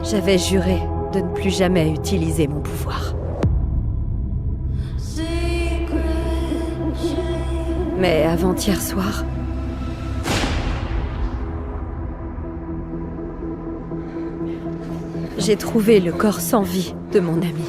J'avais juré de ne plus jamais utiliser mon pouvoir. Mais avant-hier soir, j'ai trouvé le corps sans vie de mon ami.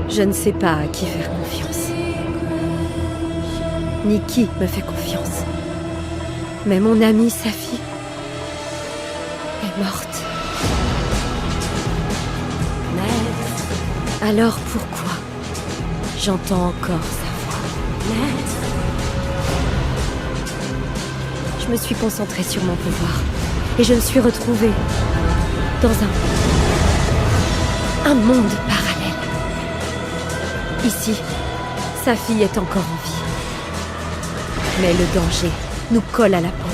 Je ne sais pas à qui faire confiance, ni qui me fait confiance. Mais mon amie, Safi, est morte. Alors pourquoi j'entends encore sa voix? Je me suis concentrée sur mon pouvoir et je me suis retrouvée dans un monde parallèle. Ici, Safi est encore en vie. Mais le danger nous colle à la peau.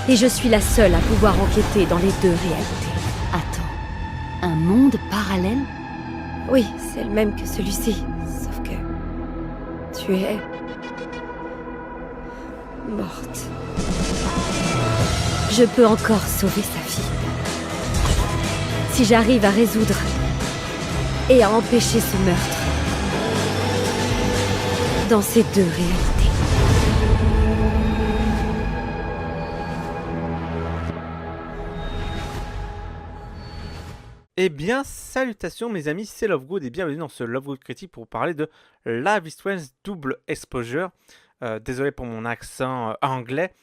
Et je suis la seule à pouvoir enquêter dans les deux réalités. Attends, un monde parallèle? Oui, c'est le même que celui-ci, sauf que tu es morte. Je peux encore sauver Safi. Si j'arrive à résoudre et à empêcher ce meurtre dans ces deux réalités. Eh bien, salutations mes amis, c'est Lovegood et bienvenue dans ce Lovegood critique pour vous parler de Life is Strange Double Exposure. Désolé pour mon accent anglais.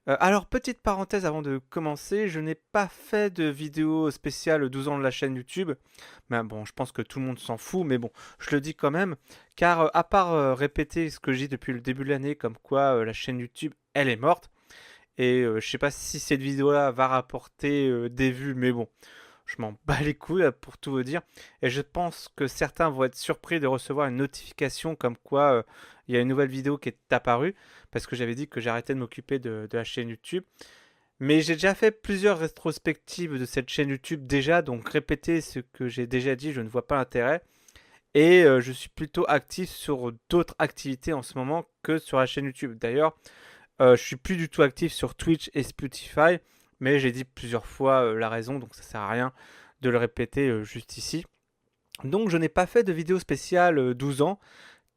Alors, petite parenthèse avant de commencer, je n'ai pas fait de vidéo spéciale 12 ans de la chaîne YouTube. Mais bon, je pense que tout le monde s'en fout, mais bon, je le dis quand même. Car à part répéter ce que je dis depuis le début de l'année, comme quoi la chaîne YouTube, elle est morte. Et je sais pas si cette vidéo-là va rapporter des vues, mais bon. Je m'en bats les couilles pour tout vous dire. Et je pense que certains vont être surpris de recevoir une notification comme quoi il y a une nouvelle vidéo qui est apparue. Parce que j'avais dit que j'arrêtais de m'occuper de la chaîne YouTube. Mais j'ai déjà fait plusieurs rétrospectives de cette chaîne YouTube déjà. Donc répéter ce que j'ai déjà dit, je ne vois pas l'intérêt. Et je suis plutôt actif sur d'autres activités en ce moment que sur la chaîne YouTube. D'ailleurs, je suis plus du tout actif sur Twitch et Spotify. Mais j'ai dit plusieurs fois la raison, donc ça sert à rien de le répéter juste ici. Donc je n'ai pas fait de vidéo spéciale 12 ans,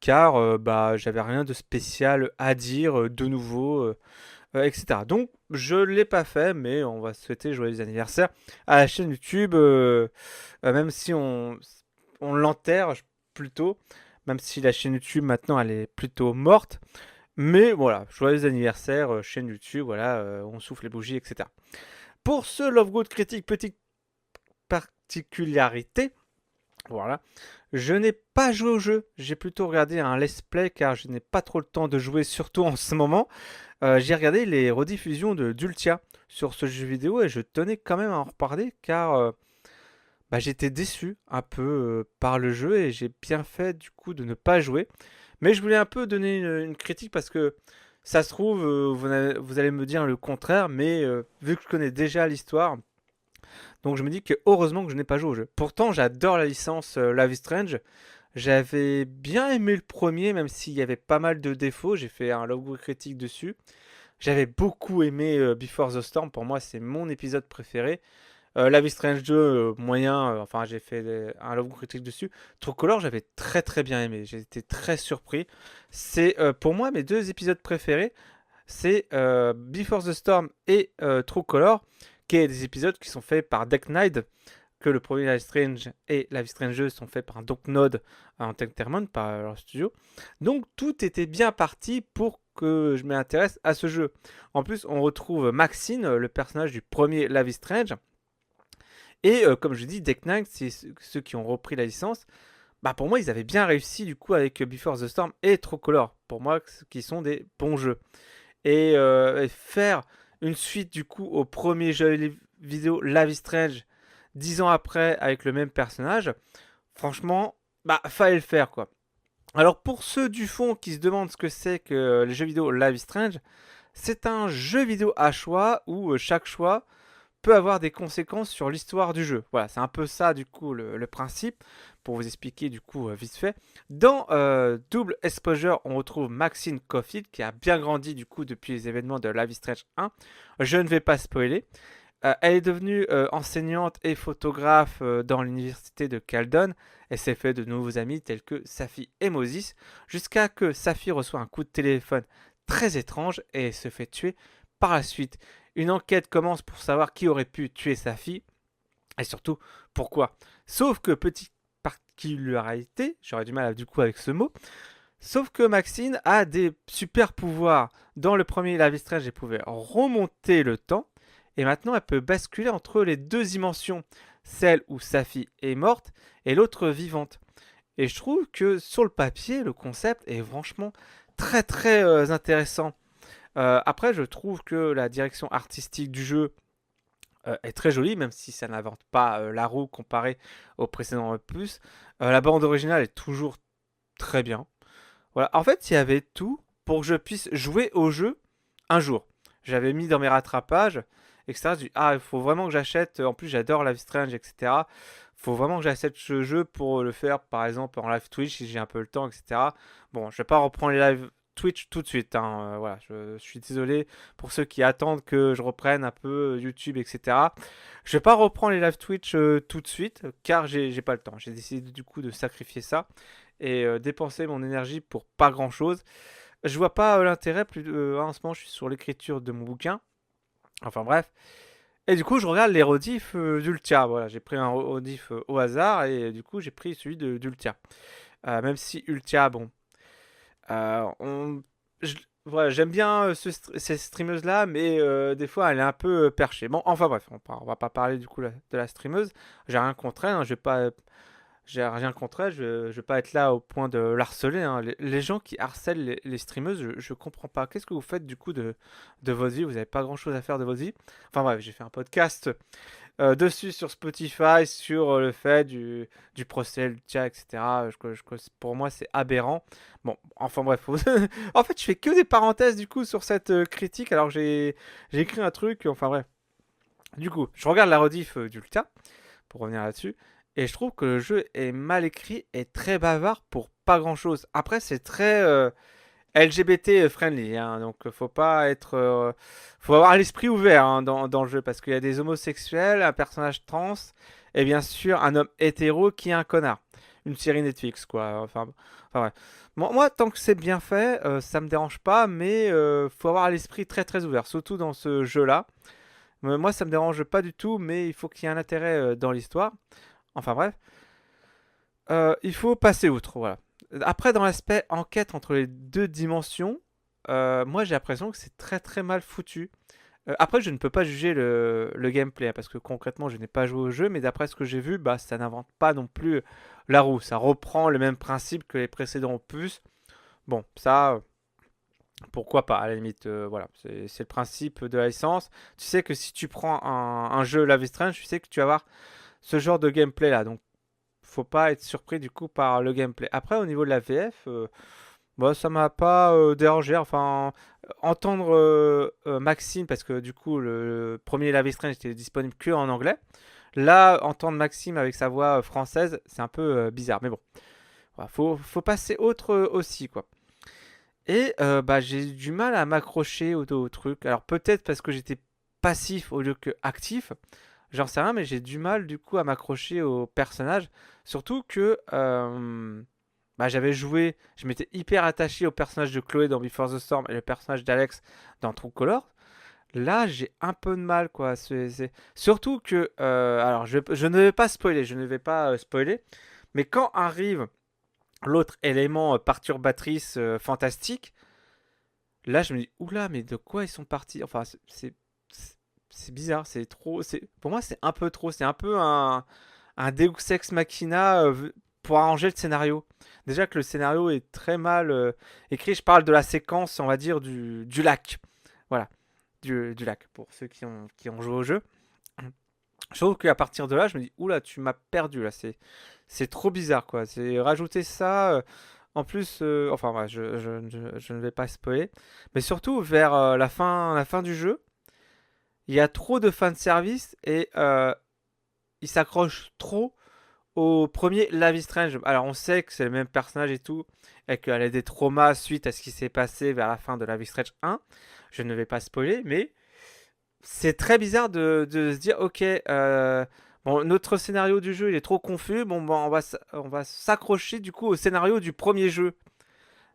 car j'avais rien de spécial à dire de nouveau, etc. Donc je ne l'ai pas fait, mais on va souhaiter joyeux anniversaire à la chaîne YouTube, même si on l'enterre plutôt, même si la chaîne YouTube maintenant elle est plutôt morte. Mais voilà, joyeux anniversaire, chaîne YouTube, voilà, on souffle les bougies, etc. Pour ce Lovegood critique, petite particularité, voilà, je n'ai pas joué au jeu, j'ai plutôt regardé un let's play car je n'ai pas trop le temps de jouer, surtout en ce moment. J'ai regardé les rediffusions de Dultia sur ce jeu vidéo et je tenais quand même à en reparler car j'étais déçu un peu par le jeu et j'ai bien fait du coup de ne pas jouer. Mais je voulais un peu donner une critique parce que ça se trouve, vous allez me dire le contraire, mais vu que je connais déjà l'histoire, donc je me dis que heureusement que je n'ai pas joué au jeu. Pourtant, j'adore la licence Life is Strange. J'avais bien aimé le premier, même s'il y avait pas mal de défauts. J'ai fait un logo critique dessus. J'avais beaucoup aimé Before the Storm. Pour moi, c'est mon épisode préféré. Life is Strange 2, moyen, enfin j'ai fait un logo critique dessus. True Color, j'avais très très bien aimé, j'ai été très surpris. C'est pour moi mes deux épisodes préférés, c'est Before the Storm et True Color, qui est des épisodes qui sont faits par Deck Knight, que le premier Life is Strange et Life is Strange 2 sont faits par Dontnod Entertainment, par leur studio. Donc tout était bien parti pour que je m'intéresse à ce jeu. En plus, on retrouve Maxine, le personnage du premier Life is Strange. Et comme je dis, Deck Knight, c'est ceux qui ont repris la licence. Pour moi, ils avaient bien réussi du coup avec Before the Storm et True Color. Pour moi, qui sont des bons jeux. Et faire une suite du coup au premier jeu vidéo Life is Strange 10 ans après avec le même personnage, franchement, fallait le faire quoi. Alors pour ceux du fond qui se demandent ce que c'est que les jeux vidéo Life is Strange, c'est un jeu vidéo à choix où chaque choix peut avoir des conséquences sur l'histoire du jeu. Voilà, c'est un peu ça du coup le principe, pour vous expliquer du coup vite fait. Dans Double Exposure, on retrouve Maxine Caulfield qui a bien grandi du coup depuis les événements de Life is Strange 1. Je ne vais pas spoiler. Elle est devenue enseignante et photographe dans l'université de Caldon. Elle s'est fait de nouveaux amis tels que Safi et Moses, jusqu'à que Safi reçoit un coup de téléphone très étrange et se fait tuer par la suite. Une enquête commence pour savoir qui aurait pu tuer Safi et surtout pourquoi. Sauf que, petite particularité, j'aurais du mal du coup avec ce mot, sauf que Maxine a des super pouvoirs. Dans le premier Life is Strange, elle pouvait remonter le temps. Et maintenant, elle peut basculer entre les deux dimensions, celle où Safi est morte et l'autre vivante. Et je trouve que sur le papier, le concept est franchement très très intéressant. Après, je trouve que la direction artistique du jeu est très jolie, même si ça n'invente pas la roue comparé au précédent opus. La bande originale est toujours très bien. Voilà. En fait, il y avait tout pour que je puisse jouer au jeu un jour. J'avais mis dans mes rattrapages, etc. Je dis, ah, il faut vraiment que j'achète. En plus, j'adore Life is Strange, etc. Il faut vraiment que j'achète ce jeu pour le faire, par exemple, en live Twitch, si j'ai un peu le temps, etc. Bon, je vais pas reprendre les live Twitch tout de suite, hein. Voilà, je suis désolé pour ceux qui attendent que je reprenne un peu YouTube, etc. Je vais pas reprendre les live Twitch tout de suite, car j'ai pas le temps. J'ai décidé du coup de sacrifier ça et dépenser mon énergie pour pas grand chose. Je vois pas l'intérêt, en ce moment je suis sur l'écriture de mon bouquin. Enfin bref. Et du coup je regarde les rediffs d'Ultia. Voilà, j'ai pris un rediff au hasard et du coup j'ai pris celui d'Ultia. Même si Ultia, bon. Voilà, j'aime bien cette streameuse là, mais des fois elle est un peu perchée. Bon, enfin bref, on va pas parler du coup de la streameuse. J'ai rien contre elle, hein, j'ai rien contre elle, je vais pas être là au point de l'harceler, hein. Les gens qui harcèlent les streameuses, je comprends pas. Qu'est-ce que vous faites du coup de votre vie? Vous avez pas grand chose à faire de votre vie. Enfin bref, j'ai fait un podcast dessus sur Spotify, sur le fait du procès Lucia, etc. Pour moi, c'est aberrant. Bon, enfin bref. En fait, je fais que des parenthèses du coup sur cette critique, alors que j'ai écrit un truc, enfin bref. Du coup, je regarde la rediff d'Ultia, pour revenir là-dessus. Et je trouve que le jeu est mal écrit et très bavard pour pas grand chose. Après, c'est très LGBT friendly, hein, donc faut pas être. Faut avoir l'esprit ouvert, hein, dans le jeu, parce qu'il y a des homosexuels, un personnage trans, et bien sûr un homme hétéro qui est un connard. Une série Netflix, quoi. Enfin ouais. Moi, tant que c'est bien fait, ça me dérange pas, mais faut avoir l'esprit très très ouvert, surtout dans ce jeu-là. Moi, ça me dérange pas du tout, mais il faut qu'il y ait un intérêt dans l'histoire. Enfin bref, il faut passer outre, voilà. Après, dans l'aspect enquête entre les deux dimensions, moi j'ai l'impression que c'est très très mal foutu. Après, je ne peux pas juger le gameplay, hein, parce que concrètement, je n'ai pas joué au jeu, mais d'après ce que j'ai vu, bah, ça n'invente pas non plus la roue. Ça reprend le même principe que les précédents opus. Bon, ça, pourquoi pas, à la limite, voilà. C'est le principe de la licence. Tu sais que si tu prends un jeu Life is Strange, tu sais que tu vas avoir ce genre de gameplay là. Donc, faut pas être surpris du coup par le gameplay. Après, au niveau de la VF, bah, ça m'a pas dérangé. Enfin, entendre Maxime, parce que du coup, le premier Life is Strange était disponible que en anglais. Là, entendre Maxime avec sa voix française, c'est un peu bizarre. Mais bon, voilà, faut passer autre aussi, quoi. Et bah, j'ai eu du mal à m'accrocher au truc. Alors, peut-être parce que j'étais passif au lieu que actif. J'en sais rien, mais j'ai du mal du coup à m'accrocher au personnage. Surtout que bah, j'avais joué, je m'étais hyper attaché au personnage de Chloé dans Before the Storm et le personnage d'Alex dans True Color. Là, j'ai un peu de mal, quoi. Surtout que, alors, je ne vais pas spoiler, je ne vais pas spoiler, mais quand arrive l'autre élément perturbatrice fantastique, là, je me dis, oula, mais de quoi ils sont partis? Enfin, c'est bizarre, c'est trop. Pour moi, c'est un peu trop. C'est un peu un Deus Ex Machina pour arranger le scénario. Déjà que le scénario est très mal écrit. Je parle de la séquence, on va dire, du lac. Voilà, du lac, pour ceux qui ont joué au jeu. Je trouve qu'à partir de là, je me dis, oula, tu m'as perdu là. C'est trop bizarre, quoi. C'est rajouter ça. En plus, enfin, ouais, je ne vais pas spoiler. Mais surtout, vers la fin du jeu. il y a trop de fanservice et il s'accroche trop au premier Life is Strange. Alors on sait que c'est le même personnage et tout, et qu'elle a des traumas suite à ce qui s'est passé vers la fin de Life is Strange 1. Je ne vais pas spoiler, mais c'est très bizarre de se dire, ok, bon, notre scénario du jeu il est trop confus, bon, on va s'accrocher du coup au scénario du premier jeu.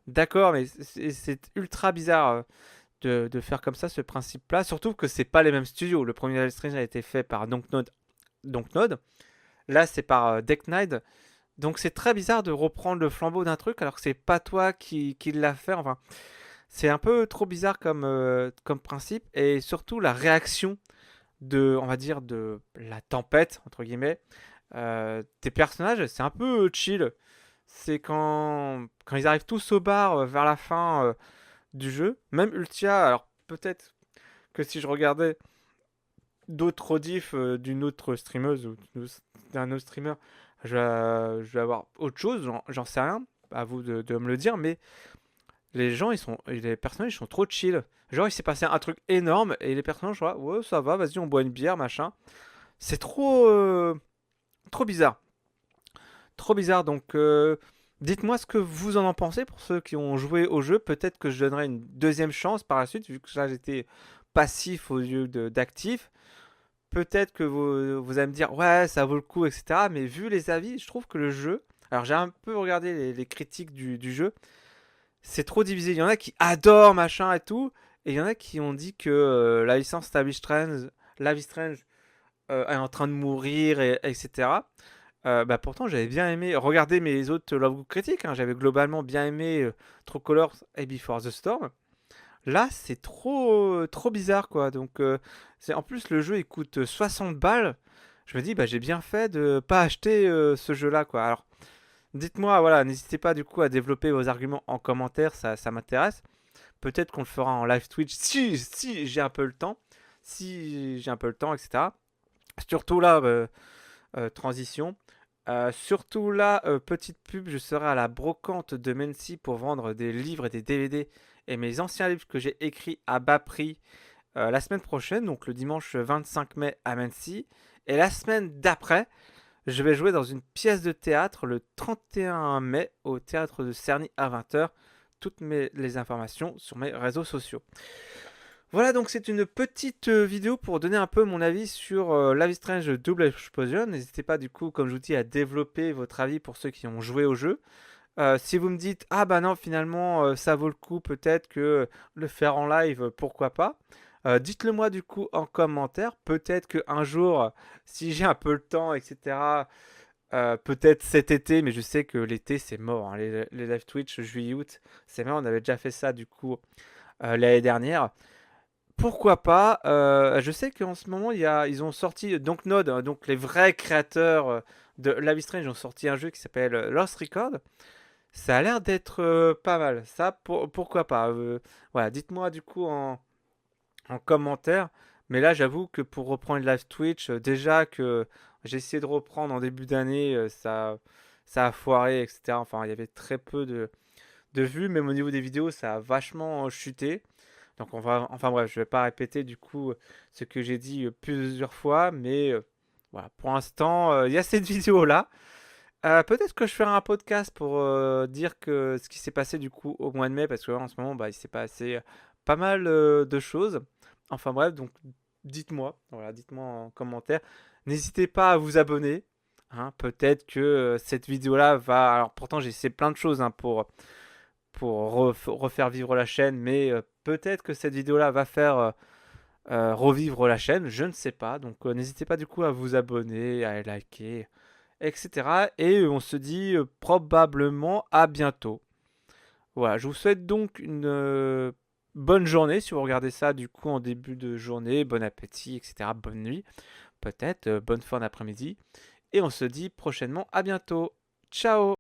D'accord, mais c'est ultra bizarre de faire comme ça ce principe-là, surtout que c'est pas les mêmes studios. Le premier Life is Strange a été fait par Dontnod. Là, c'est par Deck Knight. Donc, c'est très bizarre de reprendre le flambeau d'un truc alors que c'est pas toi qui l'a fait. Enfin, c'est un peu trop bizarre comme principe. Et surtout, la réaction on va dire, de la tempête, entre guillemets, des personnages, c'est un peu chill. C'est quand ils arrivent tous au bar vers la fin du jeu. Même Ultia, alors peut-être que si je regardais d'autres rediffs d'une autre streameuse ou d'un autre streamer, je vais avoir autre chose, j'en sais rien, à vous de me le dire, mais les personnages ils sont trop chill. Genre il s'est passé un truc énorme et les personnages genre ouais ça va, vas-y on boit une bière machin. C'est trop bizarre. Trop bizarre donc dites-moi ce que vous en pensez pour ceux qui ont joué au jeu. Peut-être que je donnerai une deuxième chance par la suite vu que là j'étais passif au lieu d'actif. Peut-être que vous allez me dire, ouais, ça vaut le coup, etc. Mais vu les avis, je trouve que le jeu. Alors, j'ai un peu regardé les critiques du jeu. C'est trop divisé. Il y en a qui adorent machin et tout. Et il y en a qui ont dit que la licence Life is Strange est en train de mourir, etc. Bah, pourtant, j'avais bien aimé. Regardez mes autres Love critiques. Hein. J'avais globalement bien aimé True Colors et Before the Storm. Là, c'est trop bizarre, quoi. Donc, en plus, le jeu, il coûte 60 balles. Je me dis, bah, j'ai bien fait de pas acheter ce jeu-là, quoi. Alors, dites-moi, voilà, n'hésitez pas, du coup, à développer vos arguments en commentaire, ça m'intéresse. Peut-être qu'on le fera en live Twitch si j'ai un peu le temps. Si j'ai un peu le temps, etc. Surtout là, transition. Surtout là, petite pub, je serai à la brocante de Mency pour vendre des livres et des DVD et mes anciens livres que j'ai écrits à bas prix la semaine prochaine, donc le dimanche 25 mai à Mency. Et la semaine d'après, je vais jouer dans une pièce de théâtre le 31 mai au théâtre de Cerny à 20h. Toutes les informations sur mes réseaux sociaux. Voilà, donc c'est une petite vidéo pour donner un peu mon avis sur Life is Strange Double Explosion. N'hésitez pas du coup, comme je vous dis, à développer votre avis pour ceux qui ont joué au jeu. Si vous me dites, ah bah non, finalement, ça vaut le coup, peut-être que le faire en live, pourquoi pas. Dites-le moi du coup en commentaire. Peut-être qu'un jour, si j'ai un peu le temps, etc., peut-être cet été, mais je sais que l'été c'est mort. Hein. Les live Twitch juillet-août, c'est mort. On avait déjà fait ça du coup l'année dernière. Pourquoi pas je sais qu'en ce moment, ils ont sorti Dontnod, donc les vrais créateurs de Life is Strange, ont sorti un jeu qui s'appelle Lost Record. Ça a l'air d'être pas mal. Ça, pourquoi pas voilà, dites-moi du coup en commentaire. Mais là, j'avoue que pour reprendre le live Twitch, déjà que j'ai essayé de reprendre en début d'année, ça a foiré, etc. Enfin, il y avait très peu de vues, même au niveau des vidéos, ça a vachement chuté. Donc enfin bref, je vais pas répéter du coup ce que j'ai dit plusieurs fois, mais voilà, pour l'instant, il y a cette vidéo là. Peut-être que je ferai un podcast pour dire que ce qui s'est passé du coup au mois de mai, parce que en ce moment, bah, il s'est passé pas mal de choses. Enfin bref, donc dites-moi, voilà, dites-moi en commentaire. N'hésitez pas à vous abonner. Hein, peut-être que cette vidéo là va. Alors pourtant, j'ai essayé plein de choses hein, pour refaire vivre la chaîne, mais peut-être que cette vidéo-là va faire revivre la chaîne, je ne sais pas. Donc n'hésitez pas du coup à vous abonner, à liker, etc. Et on se dit probablement à bientôt. Voilà, je vous souhaite donc une bonne journée si vous regardez ça du coup en début de journée, bon appétit, etc. Bonne nuit, peut-être, bonne fin d'après-midi. Et on se dit prochainement à bientôt. Ciao!